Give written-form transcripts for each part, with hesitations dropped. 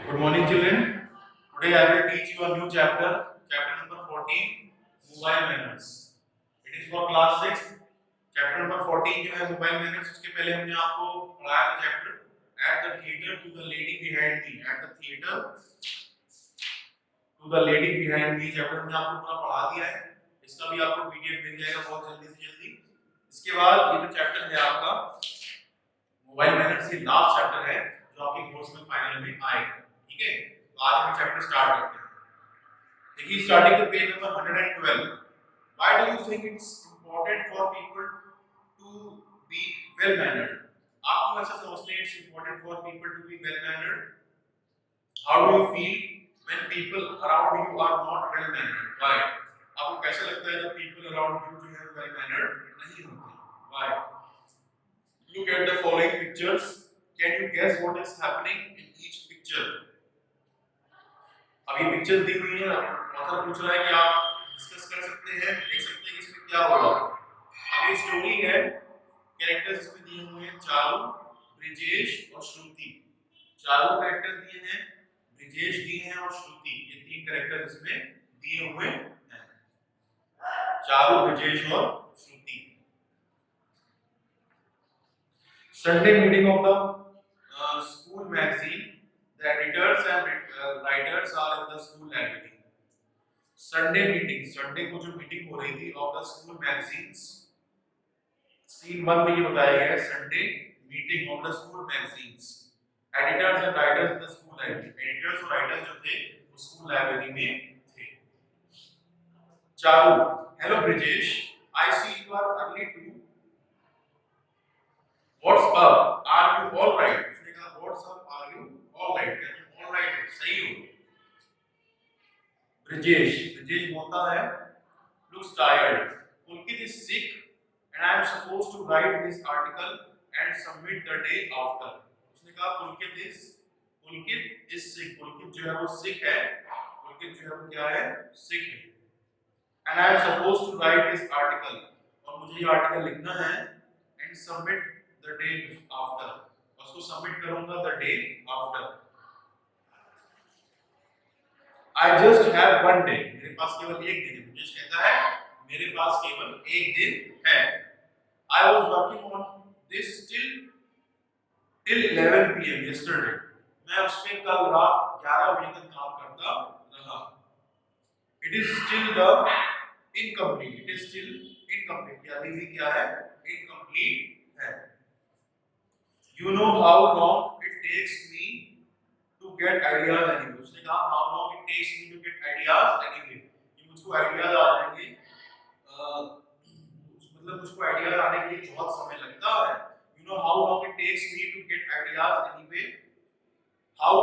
Good morning, children. Today I will teach you a new chapter, chapter number 14, mobile manners. It is for class 6. Chapter number 14 जो है mobile manners, उसके पहले हमने आपको पढ़ाया था chapter at the theater to the lady behind me. At the theater to the lady behind me chapter हमने आपको पूरा पढ़ा दिया है. इसका भी आपको PDF मिल जाएगा बहुत जल्दी से जल्दी. इसके बाद ये जो चैप्टर है आपका मोबाइल मैनर्स, ये लास्ट चैप्टर है जो आपके कोर्स में फाइनल में आएगा. ठीक है, तो आज हम चैप्टर स्टार्ट करते हैं. देखिए, starting with page number 112. Why do you think it's important for people to be well mannered? आप क्यों ऐसा समझते हैं it's important for people to be well mannered? How do you feel when people around you are not well mannered? Why? आपको कैसा लगता है जब पीपल अराउंड यू जो है वेल मैनर्ड नहीं होते? Why? Look at the following pictures. Can you guess what is happening in each picture? अभी पिक्चर दी हुई है, ऑथर पूछ रहा है कि आप डिस्कस कर सकते हैं, देख सकते हैं कि इसमें क्या होगा. अब ये स्टोरी है, कैरेक्टर्स इसमें दिए हुए हैं चारू, ब्रिजेश और श्रुति. चारू कैरेक्टर दिए हैं, ब्रिजेश दिए हैं और श्रुति. ये तीन कैरेक्टर इसमें दिए हुए हैं. चारू, ब्रिजेश और श्रुति. Sunday meeting of the school magazine. The editors and writers are in the school library. Sunday meeting, Sunday को जो मीटिंग हो रही थी of the school magazines. Scene 1 में ये बताया गया है Sunday meeting of the school magazines. Editors and writers in the school library. Editors और writers जो थे वो school library में थे. Charu, hello Brijesh, I see you are early too. What's up? Are you all right? उसने कहा What's up? Are you all right? क्या तुम all right हो? सही हो? ब्रिजेश बोलता है looks tired. Pulkit is sick and I am supposed to write this article and submit the day after. उसने कहा Pulkit is sick. Pulkit जो है वो sick है. Pulkit जो है वो क्या है? Sick है. And I am supposed to write this article. और मुझे ये आर्टिकल लिखना है and submit the day after. उसको सबमिट करूंगा the day after. I just have one day. मेरे पास केवल एक दिन है. मुझे कहता है मेरे पास केवल एक दिन है. I was working on this till 11 p.m. yesterday. मैं उस पे कल रात 11 बजे तक काम करता रहा. It is still the incomplete. It is still incomplete. अभी भी क्या है? Incomplete है. You know how long it takes me to get ideas anyway. उसने कहा how long it takes me to get ideas anyway. ये मुझको आइडियाज आ जाएंगे, मतलब मुझको आइडियाज आने के लिए बहुत समय लगता है. You know how long it takes me to get ideas anyway. How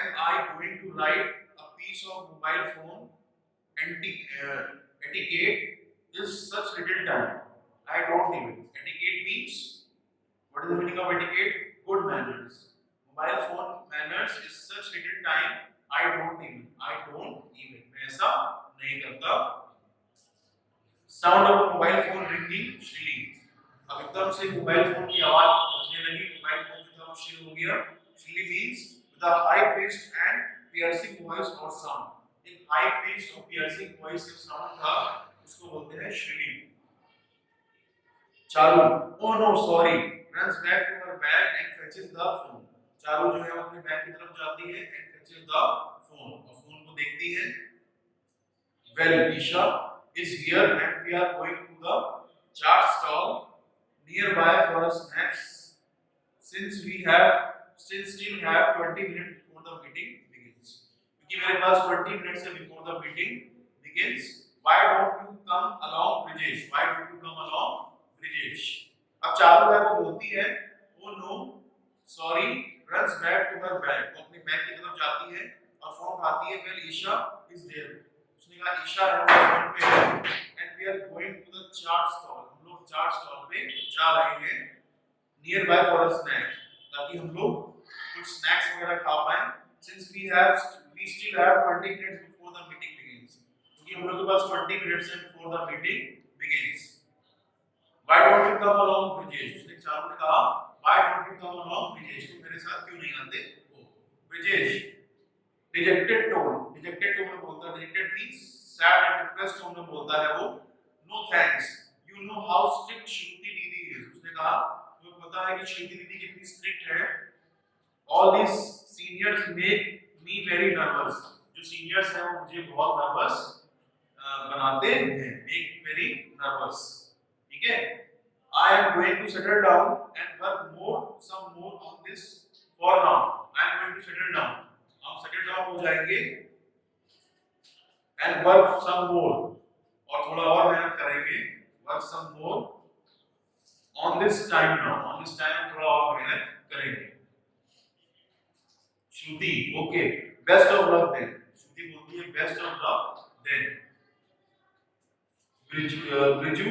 am I going to write a piece of mobile phone etiquette is such little time. I don't even. Etiquette means, what is the meaning of etiquette? Good manners. Mobile phone manners is such little time. I don't even. मैं ऐसा नहीं करता. Sound of mobile phone ringing shrilly. अब एकदम से mobile phone की आवाज बजने लगी. मोबाइल फोन जो था वो shrill हो गया. Shrilly means with a high pitched and piercing voice or sound. एक high pitched और piercing voice का sound था, उसको बोलते हैं shrilly. Charu, oh no sorry, runs back to her bag and fetches the phone. Charu जो है अपने बैग की तरफ जाती है and fetches the phone, और फोन को देखती है. Well, Isha is here and we are going to the chaat stall nearby for a snacks since still have 20 minutes before the meeting begins. क्योंकि मेरे पास 20 minutes है before the meeting begins. Why don't you come along, Brijesh? Why don't you come along, Brijesh? अब चारू है वो बोलती है oh no sorry, runs back to her bag. वो अपने बैग की तरफ जाती है और फोन उठाती है. Well, Isha is there. उसने कहा ईशा है फोन पे है and we are going to the chaat stall. हम लोग चाट स्टॉल पे जा रहे हैं nearby for a snack, ताकि हम लोग कुछ स्नैक्स वगैरह खा पाएं. Since we still have 20 minutes before the meeting begins. क्योंकि हम लोग के पास 20 minutes है before the meeting begins. Why don't you come along, Brijesh? उसने चारू ने कहा Why don't you come along, Brijesh? तुम मेरे साथ क्यों नहीं आते हो? Brijesh, डिजेक्टेड टोन में बोलता है, dejected means sad and depressed tone में बोलता है वो, no thanks, you know how strict Shruti दीदी इज। उसने कहा तुम्हें पता है कि श्रुति दीदी कितनी स्ट्रिक्ट है। All this seniors make me very nervous, जो सीनियर्स हैं वो मुझे बहुत नर्वस बनाते हैं, मेक वेरी नर्वस। ठीक है, I am going to settle down and work more some more on this for now. I am going to settle down, हम सेटल डाउन हो जाएंगे, एंड वर्क सम मोर, और थोड़ा और मेहनत करेंगे, work some more on this time now, on this time थोड़ा और मेहनत करेंगे। Shruti okay, best of luck then, Shruti बोलती है best of luck then. Briju,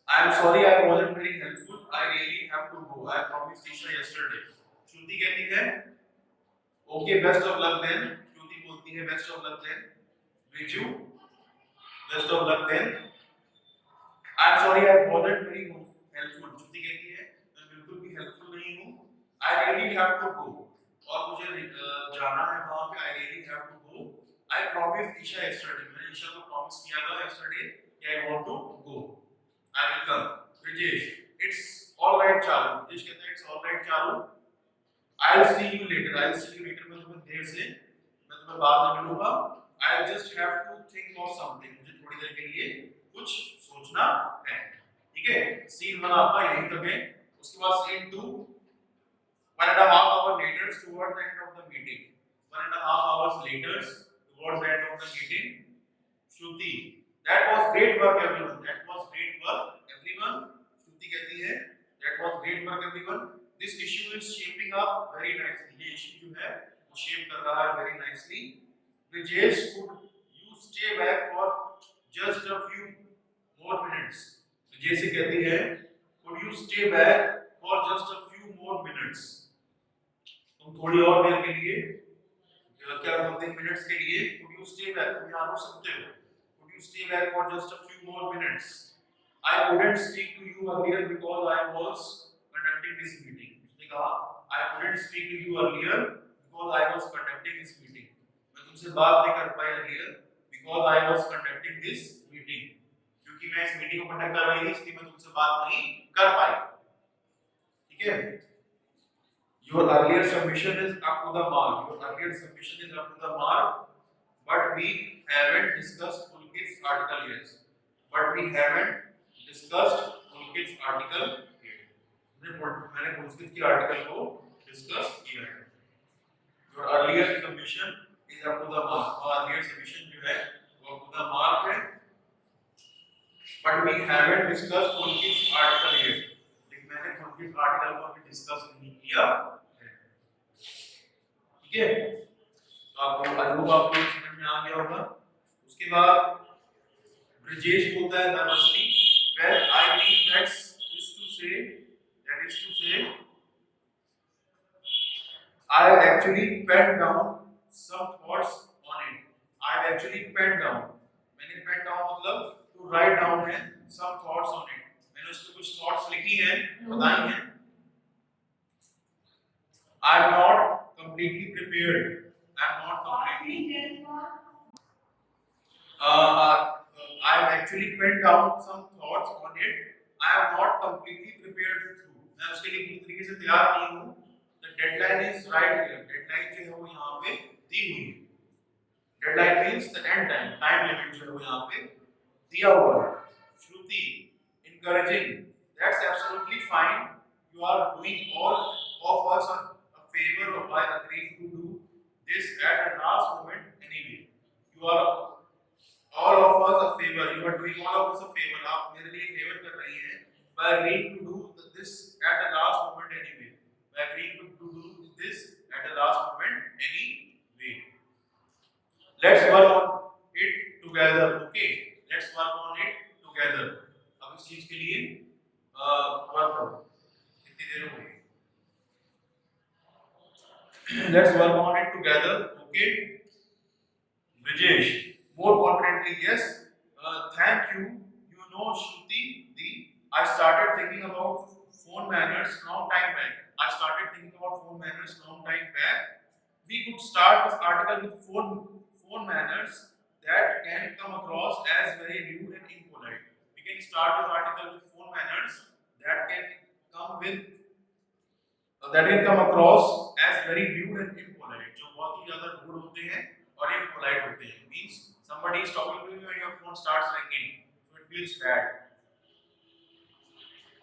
I am sorry I wasn't very helpful, I really have to go, I promised Isha yesterday। Shruti कहती है okay best of luck then, Shruti बोलती है best of luck then. Briju, best of luck then. I am sorry I wasn't very helpful, Shruti कहती है मैं बिल्कुल भी helpful नहीं हूँ। I really have to go, और मुझे जाना है वहां पे, I really have to go। I promised Isha yesterday, मैंने ईशा को प्रॉमिस किया था yesterday कि I want to go, I will come। Brijesh, it's all right Charu, Brijesh कहता है it's all right Charu, I'll see you later, I'll see you later, मैं तुम्हें देर से, मैं तुम्हें बाद में मिलूंगा। I'll just have to think of something, मुझे थोड़ी देर के लिए कुछ सोचना है। ठीक है, सीन 1 आपका यहीं तक है। उसके बाद scene 2, 1.5 hours later towards the end of the meeting, 1.5 hours later towards the end of the meeting, Shruti, that was great work everyone, that was great work everyone। Shruti कहती है that was great work everyone, this issue is shaping up very nicely, ये issue जो है वो shape कर रहा है very nicely। Brijesh, could you stay back for just a few more minutes, Brijesh से कहती है could you stay back for just a few more minutes, तुम थोड़ी और देर के लिए, क्या बोलते हैं मिनट्स के लिए, could you stay back, तुम यहाँ रुक सकते हो, could you stay back for just a few more minutes, I couldn't speak to you earlier because I was conducting this meeting। उसने कहा I couldn't speak to you earlier because I was conducting this meeting, मैं तुमसे बात नहीं कर पाई earlier because I was conducting this meeting, क्योंकि मैं इस मीटिंग को कंडक्ट कर रही थी इसलिए मैं तुमसे बात नहीं कर पाई। ठीक है, your earlier submission is up to the mark, your earlier submission is up to the mark, but we haven't discussed Pulkit's article yet, but we haven't discussed Pulkit's article yet, मैंने पुलकित की आर्टिकल को discuss किया है। your earlier submission is up to the mark, और earlier submission जो है वो up to the mark है, but we haven't discussed Pulkit's article yet, लेकिन मैंने पुलकित आर्टिकल को अभी डिस्कस नहीं किया। ठीक है, तो आपको अनुभव आपको समझ में आ गया होगा। उसके बाद ब्रिजेश बोलता है nervously, well I mean that is to say I actually penned down some thoughts on it, I actually penned down, मैंने pen down मतलब to write down है, some thoughts on it, मैंने उस पे कुछ thoughts लिखी हैं, बताई हैं। I am not completely prepared, I am not completely I have actually penned down some thoughts on it, I am not completely prepared through, मैं उसके लिए पूरी तरीके से तैयार नहीं हूँ। The deadline is right here, deadline जो है वो यहाँ पे दी हुई है, deadline means the end time, time limit जो है वो यहाँ पे दिया हुआ है। Shruti, encouraging, that's absolutely fine, you are doing all of us a favor by agreeing to do this at the last moment anyway, you are all of us a favor, you are doing all of us a favor, आप मेरे लिए favor कर रही हैं by agreeing to do this at the last moment anyway, by agreeing to do this at the last moment anyway, let's work on it together, okay, let's work on it together। अब इस चीज के लिए work करो, कितनी देर हो गई, let's work on it together, okay। Brijesh, more confidently, yes, thank you, you know Shruti di, I started thinking about phone manners long time back, I started thinking about phone manners long time back, We could start this article with phone manners that can come across as very rude and impolite. We can start this article with phone manners that can come across as very rude and impolite, जो बहुत ही ज़्यादा rude होते हैं और impolite होते हैं. Means somebody is talking to you and your phone starts ringing, so it feels bad.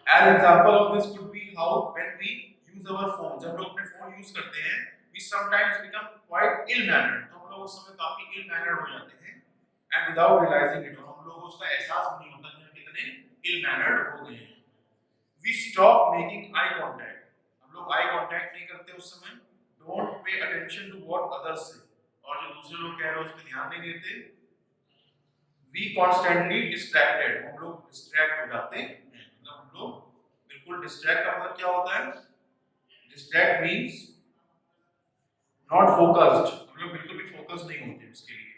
An example of this could be how when we use our phone, जब लोग अपने phone use करते हैं, we sometimes become quite ill-mannered. तो हम लोग उस समय काफी ill-mannered हो जाते हैं, and without realizing it, हम लोग को उसका एहसास भी नहीं होता कि हम कितने ill-mannered हो गए हैं. We stop making eye contact. हम लोग eye contact नहीं करते उस समय. Don't pay attention to what others say. और जो दूसरे लोग कह रहे हैं उस पर ध्यान नहीं देते. We constantly distracted. हम लोग distract हो जाते हैं. मतलब हम लोग बिल्कुल distract का मतलब क्या होता है? Distract means not focused. हम लोग बिल्कुल भी focus नहीं होते उसके लिए.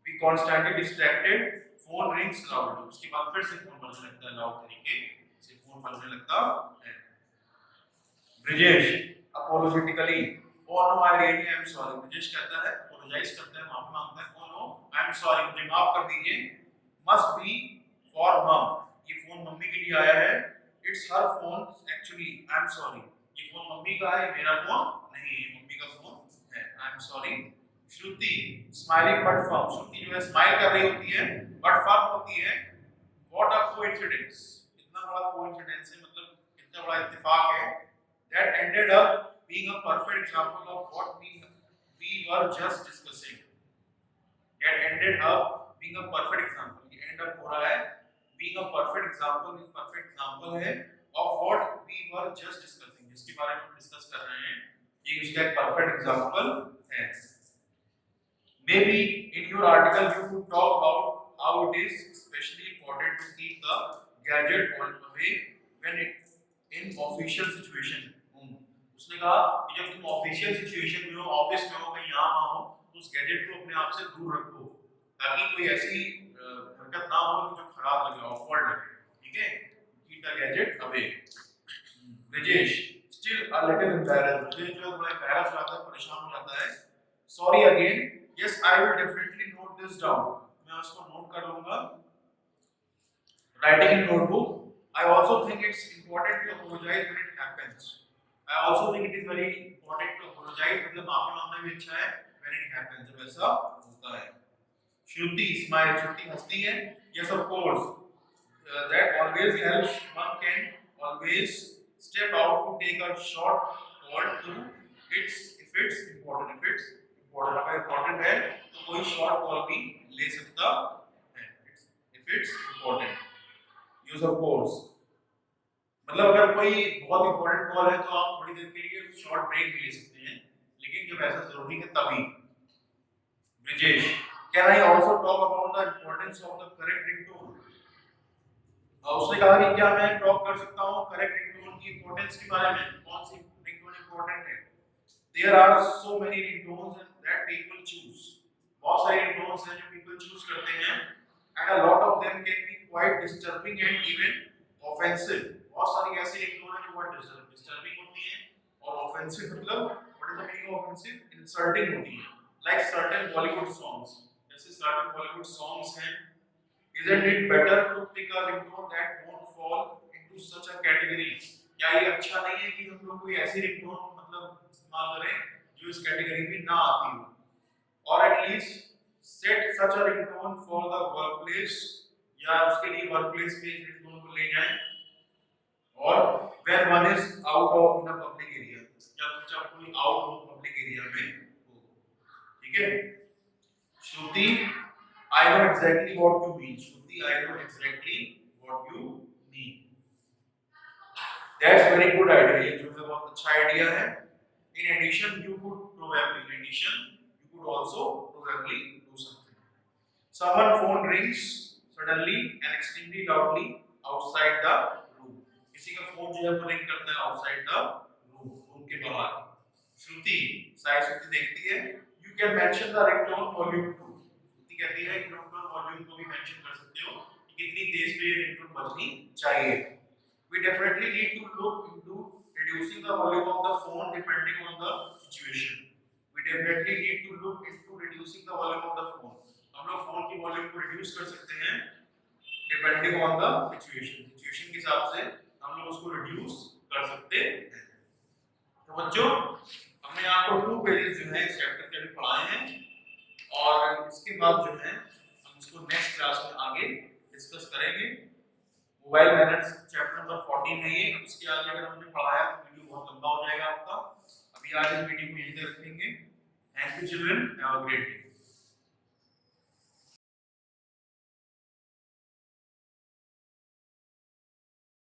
We constantly distracted. Phone rings loud. उसके बाद फिर से phone बजने लगता है loud तरीके से phone बजने लगता है. Brijesh apologetically, oh no I really am sorry. Brijesh कहता है, apologize करता है, माफी मांगता है. Oh no I am sorry, मुझे माफ कर दीजिए. Must be for mom. ये फोन मम्मी के लिए आया है. It's her phone actually. I am sorry. ये फोन मम्मी का है, मेरा फोन नहीं है, मम्मी का फोन है. I am sorry. Shruti smiling but firm. श्रुति जो है स्माइल कर रही होती है but firm होती है. What a coincidence. इतना बड़ा coincidence है, मतलब इतना बड़ा इत्तेफाक है. That ended up being a perfect example of what we were just discussing. That ended up being a perfect example. ये end up हो रहा है being a perfect example. इस perfect example है of what we were just discussing. जिसके बारे में हम discuss कर रहे हैं, ये उसका एक perfect example है. Maybe in your article you could talk about how it is especially important to keep the gadget away when it in official situation. उसने कहा कि जब तुम ऑफिशियल सिचुएशन में हो, ऑफिस में हो, कहीं यहाँ हो, तो उस गैजेट को अपने आप से दूर रखो ताकि कोई ऐसी हरकत ना हो जो खराब लगे, ऑकवर्ड लगे. ठीक है, keep the gadget away. Brijesh still a little embarrassed. मुझे जो थोड़ा एम्बैरेस हो जाता है, परेशान हो जाता है. Sorry again. Yes I will definitely note this down. मैं उसको नोट कर लूंगा. Writing in notebook. I also think it's important to apologize when it happens. I also think it is very important to apologize. मतलब माफी मांगना भी अच्छा है when it happens, जब ऐसा होता है. श्रुति smile. श्रुति हंसती है. Yes of course. That always helps. One can always step out to take a short call to if it's important. If it's important, अगर important है तो कोई short call भी ले सकता है. If it's important. Use of course. मतलब अगर कोई बहुत इंपॉर्टेंट कॉल है तो आप थोड़ी देर के लिए शॉर्ट ब्रेक भी ले सकते हैं, लेकिन जब ऐसा जरूरी है तभी. Brijesh can I also talk about the importance of the correct ringtone. उसने कहा कि क्या मैं टॉक कर सकता हूं करेक्ट रिंगटोन की इंपॉर्टेंस के बारे में. कौन सी रिंगटोन इंपॉर्टेंट है? There are so many ringtones that people choose. बहुत सारे रिंगटोन्स हैं जो पीपल चूज करते हैं, and a lot of them can be quite disturbing and even offensive. बहुत सारी ऐसी रिंगटोन है जो बहुत डिस्टर्बिंग होती है और ऑफेंसिव, मतलब what is the meaning of offensive? Insulting होती है. Like certain Bollywood songs. जैसे सर्टेन बॉलीवुड सॉन्ग्स हैं. Isn't it better to pick a ringtone that won't fall into such a category? क्या ये अच्छा नहीं है कि हम लोग कोई ऐसी रिंगटोन मतलब इस्तेमाल करें जो इस कैटेगरी में ना आती हो? Or at least set such a ringtone for the workplace, या उसके लिए वर्कप्लेस पे इस रिंगटोन को ले जाएं. और when one is out of the public area, जब कोई out of public area में हो. ठीक है. श्रुति I know exactly what you mean. Shruti, I know exactly what you mean. That's very good idea. ये जो है बहुत अच्छा आइडिया है. In addition, you could also probably do something. Someone phone rings suddenly and extremely loudly outside the room. किसी का phone जो है वो रिंग करता है outside the room, रूम के बाहर. श्रुति देखती है. You can mention the ringtone volume too. कहती है कि रिंगटोन वॉल्यूम को भी मेंशन कर सकते हो कि कितनी तेज पे ये रिंगटोन बजनी चाहिए. We definitely need to look into reducing the volume of the phone depending on the situation. We definitely need to look into reducing the volume of the phone. हम लोग फोन की वॉल्यूम को reduce कर सकते हैं depending on the situation के हिसाब से हम लोग उसको रिड्यूस कर सकते हैं। तो बच्चों हमने आपको 2 पेजेस जो है इस चैप्टर के भी पढ़ाए हैं और इसके बाद जो है हम इसको नेक्स्ट क्लास में आगे डिस्कस करेंगे। मोबाइल मैनर्स चैप्टर नंबर 14 है ये। इसके आगे अगर हमने पढ़ाया तो वीडियो बहुत लंबा हो जाएगा आपका। अभी आज इस वीडियो को यहीं तक रखेंगे। Thank you children, have a great day.